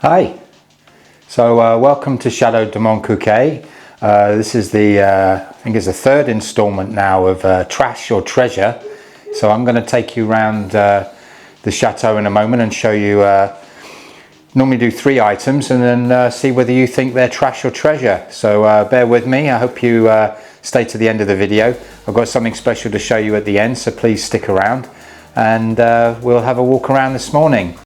Hi, so welcome to Château de Montcuquet. This is I think it's the third installment now of Trash or Treasure. So I'm going to take you around the chateau in a moment and show you, normally do 3 items and then see whether you think they're trash or treasure. So bear with me, I hope you stay to the end of the video. I've got something special to show you at the end, so please stick around and we'll have a walk around this morning.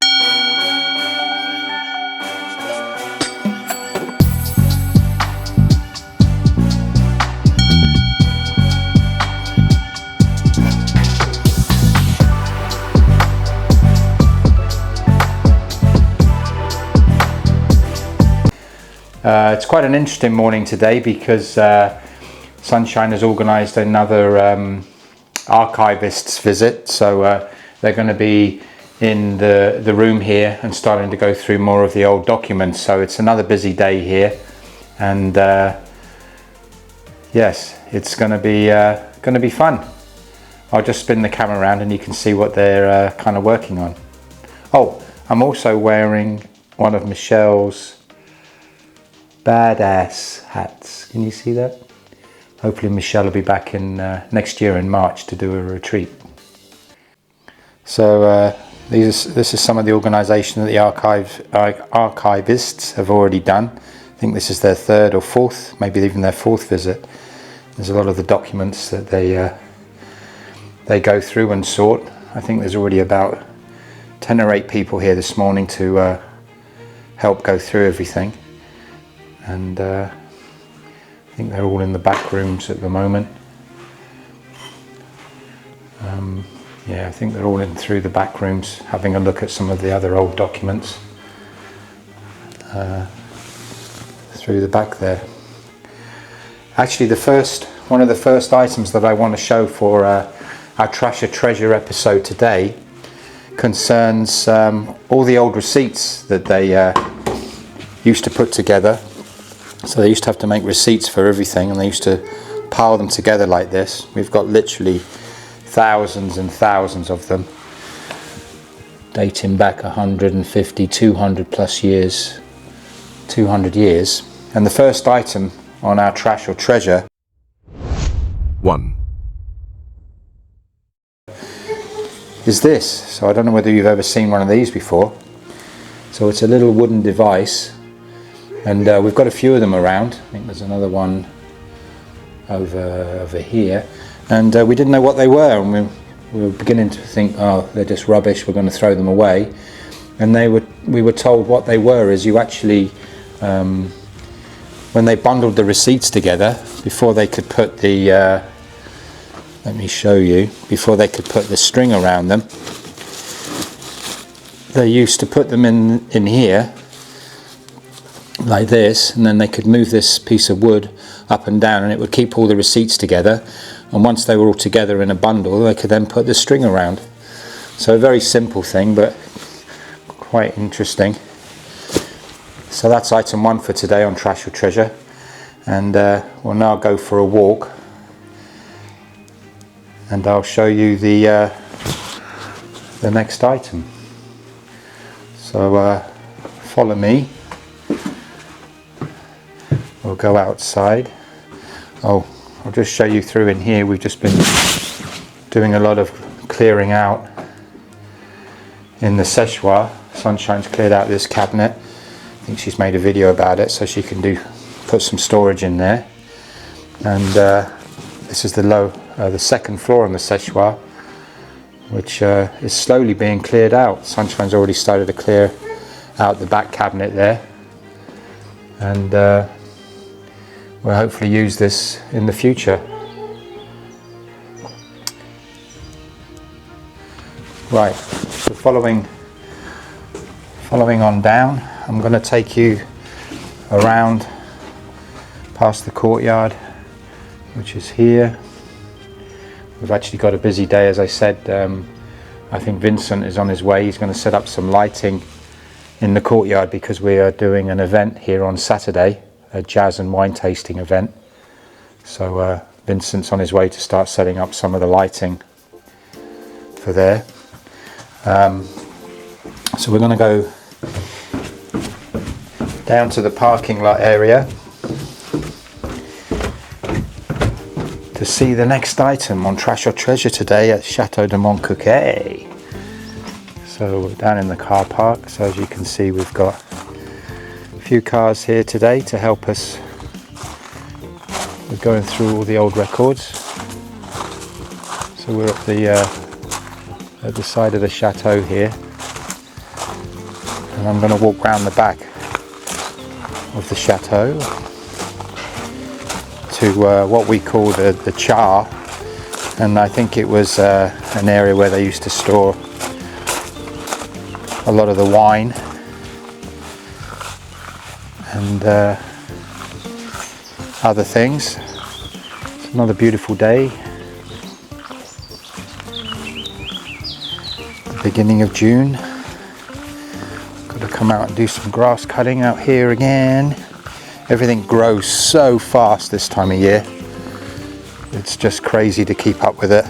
It's quite an interesting morning today because Sunshine has organised another archivist's visit, so they're going to be in the room here and starting to go through more of the old documents. So it's another busy day here, and yes, it's going to be fun. I'll just spin the camera around and you can see what they're kind of working on. Oh, I'm also wearing one of Michelle's badass hats. Can you see that? Hopefully Michelle will be back in next year in March to do a retreat. So this is some of the organisation that the archivists have already done. I think this is their 3rd or 4th, maybe even their 4th visit. There's a lot of the documents that they go through and sort. I think there's already about 10 or 8 people here this morning to help go through everything. And I think they're all in the back rooms at the moment. Yeah, I think they're all in through the back rooms having a look at some of the other old documents through the back there. Actually, one of the first items that I want to show for our Trash or Treasure episode today concerns all the old receipts that they used to put together. So they used to have to make receipts for everything, and they used to pile them together like this. We've got literally thousands and thousands of them, dating back 150, 200 plus years, 200 years. And the first item on our Trash or Treasure 1 is this. So I don't know whether you've ever seen one of these before. So it's a little wooden device. And we've got a few of them around. I think there's another one over here. And we didn't know what they were, and we were beginning to think, oh, they're just rubbish, we're going to throw them away. And we were told what they were is you actually, when they bundled the receipts together, before they could put the, let me show you, before they could put the string around them, they used to put them in here, like this, and then they could move this piece of wood up and down and it would keep all the receipts together, and once they were all together in a bundle they could then put the string around. So a very simple thing, but quite interesting. So that's item 1 for today on Trash or Treasure, and we'll now go for a walk and I'll show you the next item. So follow me. We'll go outside. Oh, I'll just show you through in here. We've just been doing a lot of clearing out in the séchoir. Sunshine's cleared out this cabinet. I think she's made a video about it, so she can put some storage in there. And this is the 2nd floor on the séchoir, which is slowly being cleared out. Sunshine's already started to clear out the back cabinet there, and we'll hopefully use this in the future. Right, so following on down, I'm going to take you around past the courtyard, which is here. We've actually got a busy day, as I said. I think Vincent is on his way. He's going to set up some lighting in the courtyard because we are doing an event here on Saturday, a jazz and wine tasting event. So Vincent's on his way to start setting up some of the lighting for there. So we're going to go down to the parking lot area to see the next item on Trash or Treasure today at Château de Montcuquet. So we're down in the car park, so as you can see we've got a few cars here today to help us. We're going through all the old records. So we're at the side of the chateau here, and I'm going to walk round the back of the chateau to what we call the char, and I think it was an area where they used to store a lot of the wine and other things. It's another beautiful day, the beginning of June. Got to come out and do some grass cutting out here again. Everything grows so fast this time of year. It's just crazy to keep up with it.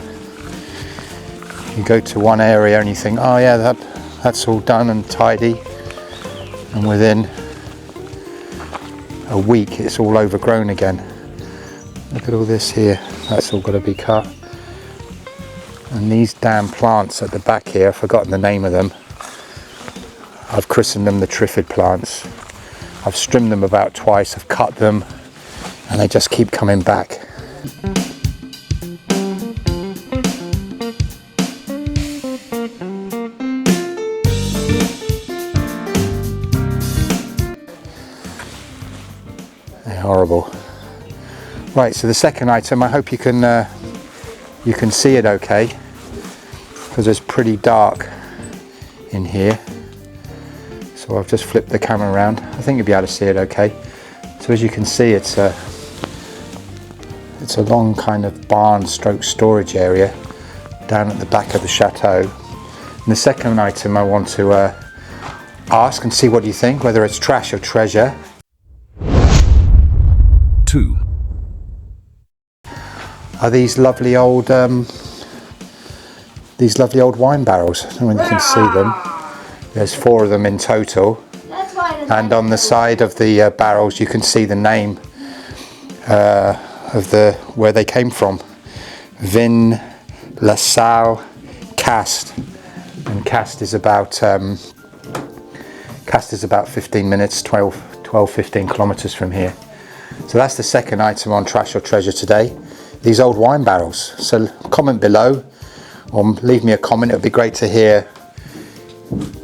You go to one area and you think, oh yeah, that's all done and tidy, and within a week it's all overgrown again. Look at all this here, that's all got to be cut. And these damn plants at the back here, I've forgotten the name of them. I've christened them the Triffid plants. I've trimmed them about twice, I've cut them, and they just keep coming back. They're horrible. Right, so the second item, I hope you can see it okay, because it's pretty dark in here. So I've just flipped the camera around. I think you'll be able to see it okay. So as you can see, it's a long kind of barn stroke storage area down at the back of the chateau. And the second item I want to ask and see what you think, whether it's trash or treasure. 2. Are these lovely old wine barrels? I don't know if you can see them. There's 4 of them in total, and on the side of the barrels you can see the name of where they came from. Vin, La Salle, Cast, and Cast is about 15 minutes, 12-15 kilometers from here. So that's the second item on Trash or Treasure today. These old wine barrels. So comment below, or leave me a comment. It would be great to hear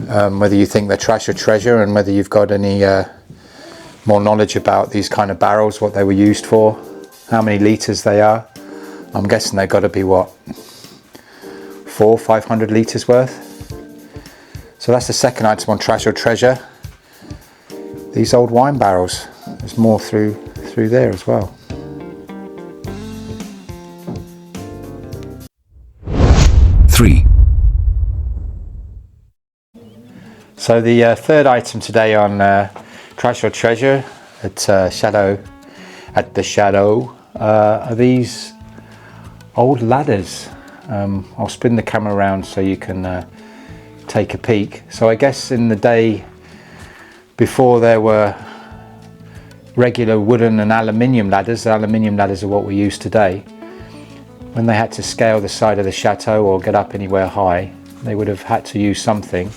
whether you think they're trash or treasure, and whether you've got any more knowledge about these kind of barrels, what they were used for, how many litres they are. I'm guessing they've got to be what, 400-500 litres worth. So that's the second item on Trash or Treasure. These old wine barrels. There's more through there as well. Three. So the third item today on Trash or Treasure at the Château are these old ladders. I'll spin the camera around so you can take a peek. So I guess in the day before there were regular wooden and aluminium ladders, the aluminium ladders are what we use today. When they had to scale the side of the chateau or get up anywhere high, they would have had to use something,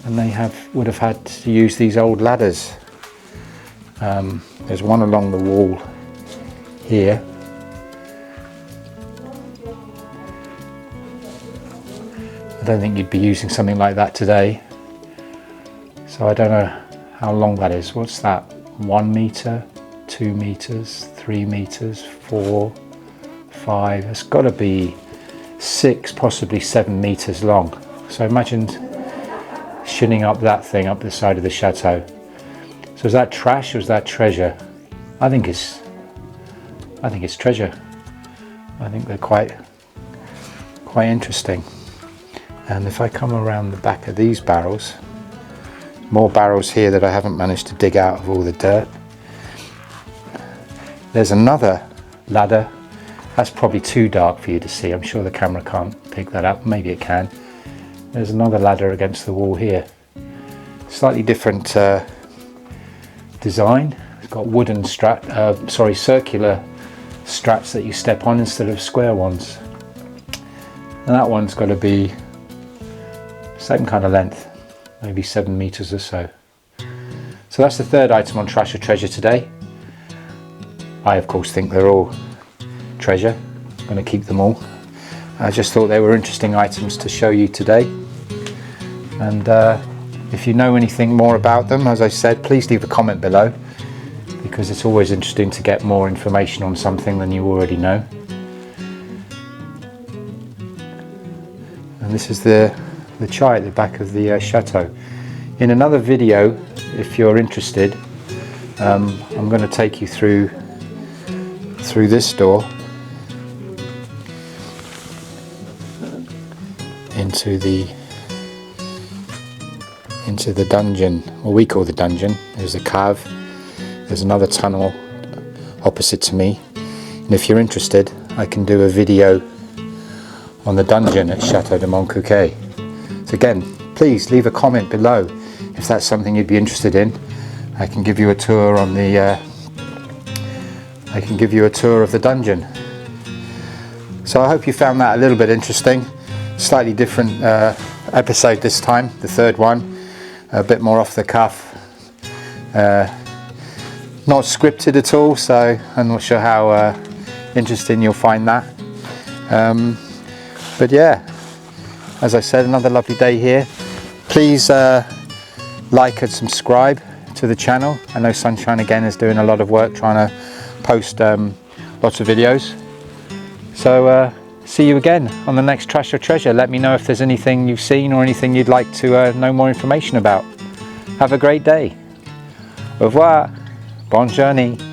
and they would have had to use these old ladders. There's one along the wall here. I don't think you'd be using something like that today. So I don't know how long that is. What's that? 1 meter, 2 meters, 3 meters, 4, 5. It's got to be 6, possibly 7 meters long. So imagine shinning up that thing up the side of the chateau. So is that trash or is that treasure? I think it's treasure. I think they're quite interesting. And if I come around the back of these barrels, more barrels here that I haven't managed to dig out of all the dirt. There's another ladder. That's probably too dark for you to see. I'm sure the camera can't pick that up. Maybe it can. There's another ladder against the wall here. Slightly different design. It's got wooden circular straps that you step on instead of square ones. And that one's got to be same kind of length, maybe 7 meters or so. So that's the third item on Trash or Treasure today. I of course think they're all treasure. I'm going to keep them all. I just thought they were interesting items to show you today. And if you know anything more about them, as I said, please leave a comment below, because it's always interesting to get more information on something than you already know. And this is the chai at the back of the chateau. In another video, if you're interested, I'm going to take you through this door into the dungeon, what we call the dungeon. There's a cave, there's another tunnel opposite to me, and if you're interested, I can do a video on the dungeon at Château de Montcuquet. So again, please leave a comment below if that's something you'd be interested in. I can give you a tour on the I can give you a tour of the dungeon. So I hope you found that a little bit interesting. Slightly different episode this time, the third one, a bit more off the cuff, not scripted at all, so I'm not sure how interesting you'll find that. But yeah, as I said, another lovely day here. Please like and subscribe to the channel. I know Sunshine again is doing a lot of work trying to post lots of videos. So see you again on the next Trash or Treasure. Let me know if there's anything you've seen or anything you'd like to know more information about. Have a great day. Au revoir. Bonne journée.